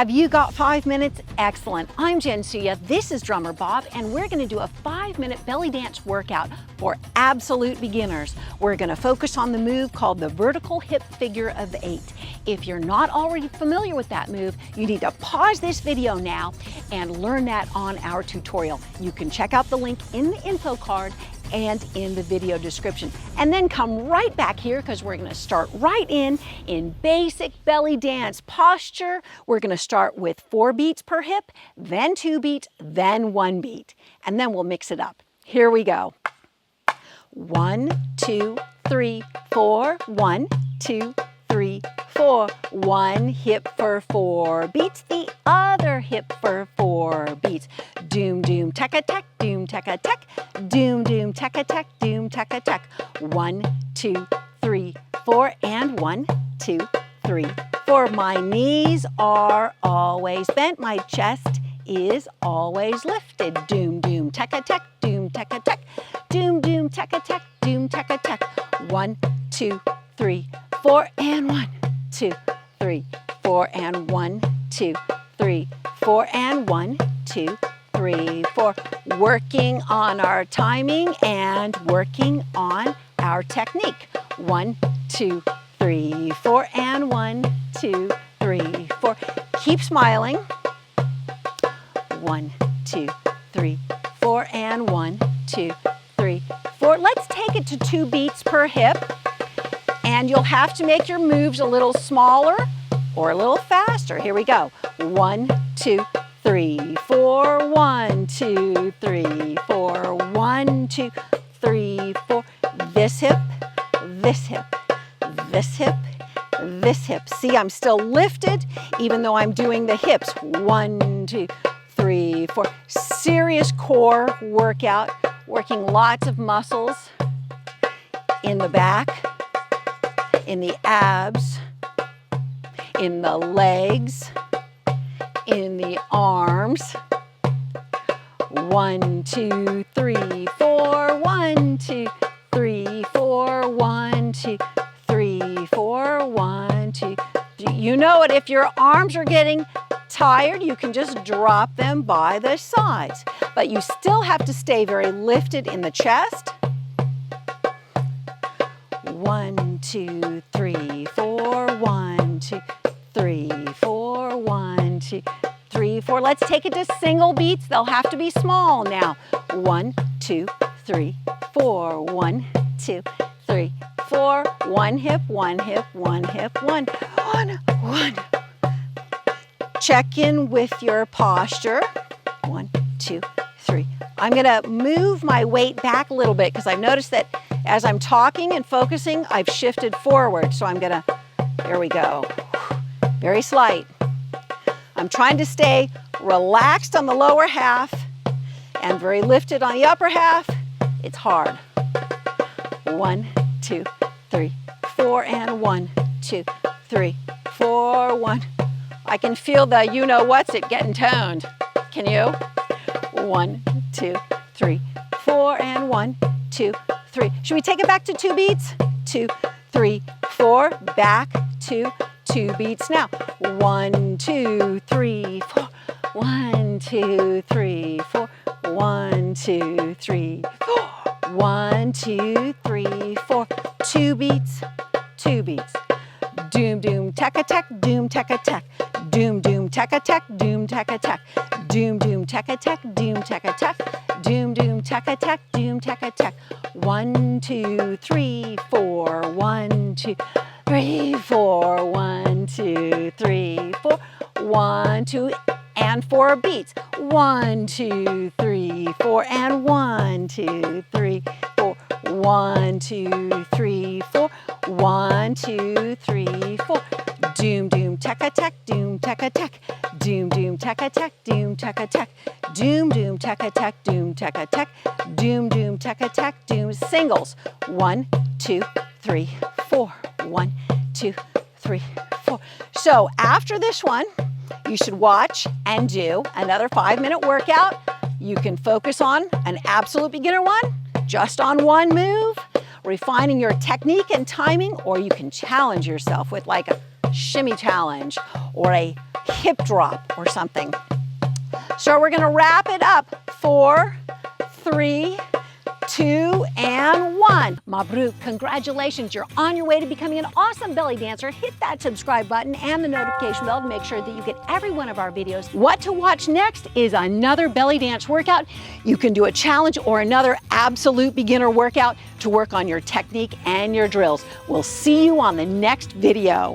Have you got 5 minutes? Excellent. I'm Jensuya, this is Drummer Bob, and we're gonna do a 5-minute belly dance workout for absolute beginners. We're gonna focus on the move called the vertical hip figure of 8. If you're not already familiar with that move, you need to pause this video now and learn that on our tutorial. You can check out the link in the info card and in the video description. And then come right back here because we're gonna start right in basic belly dance posture. We're gonna start with 4 beats per hip, then 2 beats, then 1 beat. And then we'll mix it up. Here we go. 1, 2, 3, 4, 1, 2, 3, 4. 1 hip for 4 beats, the other hip for 4 beats. Doom, doom, taka, tak, doom, taka, tak. Doom, doom, taka, tak, doom, taka, tak. 1, 2, 3, 4, and 1, 2, 3, 4. My knees are always bent. My chest is always lifted. Doom, doom, taka, tak, doom, taka, tak. Doom, doom, taka, tak, doom, taka, tak. 1, 2, 3, 4, and 1, 2, 3, 4, and 1, 2, 3, 4, and 1, 2, 3, 4. Working on our timing and working on our technique. 1, 2, 3, 4, and 1, 2, 3, 4. Keep smiling. 1, 2, 3, 4, and 1, 2, 3, 4. Let's take it to 2 beats per hip. And you'll have to make your moves a little smaller or a little faster. Here we go. 1, 2, 3, 4. 1, 2, 3, 4. 1, 2, 3, 4. This hip, this hip, this hip, this hip. See, I'm still lifted even though I'm doing the hips. 1, 2, 3, 4. Serious core workout, working lots of muscles in the back, in the abs, in the legs, in the arms. 1, 2, 3, 4. 1, 2, 3, 4. 1, 2, 3, 4. 1, 2. You know it. If your arms are getting tired, you can just drop them by the sides. But you still have to stay very lifted in the chest. 1, 2, 3, 4. 1, 2, 3, 4. 1, 2, 3, 4. Let's take it to single beats. They'll have to be small now. 1, 2, 3, 4. 1, 2, 3, 4. 1 hip, 1 hip, 1 hip, 1, 1, 1. Check in with your posture. 1, 2, 3. I'm gonna move my weight back a little bit because I've noticed that as I'm talking and focusing, I've shifted forward. So I'm gonna, here we go. Very slight. I'm trying to stay relaxed on the lower half and very lifted on the upper half. It's hard. 1, 2, 3, 4, and 1, 2, 3, 4, 1. I can feel the you-know-what's-it getting toned. Can you? 1, 2, 3, 4, and 1, 2, 3. Should we take it back to 2 beats? 2, 3, 4. Back to 2 beats now. 1, 2, 3, 4. 1, 2, 3, 4. 1, 2, 3, 4. 1, 2, 3, 4. 2 beats, 2 beats. Doom, doom, taka, tak, doom, taka, tak. Doom, doom, taka, tak, doom, taka, tak. Doom, doom, taka, tak, doom, taka, tak. Doom, doom, taka, tak, doom, taka, tak. 1, 2, 3, 4. 1, 2, 3, 4. 1, 2, 3, 4. 1, 2, and 4 beats. 1, 2, 3, 4, and 1, 2, 3, 4. 1, 2, 3, 4. 1, 2, 3, 4. Doom, doom, taka, tak, doom, taka, tak. Doom, doom, taka, tak, doom, taka, tak. Doom, doom, taka, tak, doom, taka, tak. Doom, doom, taka, tak, doom. Singles. 1, 2, 3, 4. 1, 2, 3, 4. So after this one, you should watch and do another 5-minute workout. You can focus on an absolute beginner one, just on one move. refining your technique and timing, or you can challenge yourself with like a shimmy challenge or a hip drop or something. So we're gonna wrap it up. 4, 3, 2, and 1. Mabruk, congratulations. You're on your way to becoming an awesome belly dancer. Hit that subscribe button and the notification bell to make sure that you get every one of our videos. What to watch next is another belly dance workout. You can do a challenge or another absolute beginner workout to work on your technique and your drills. We'll see you on the next video.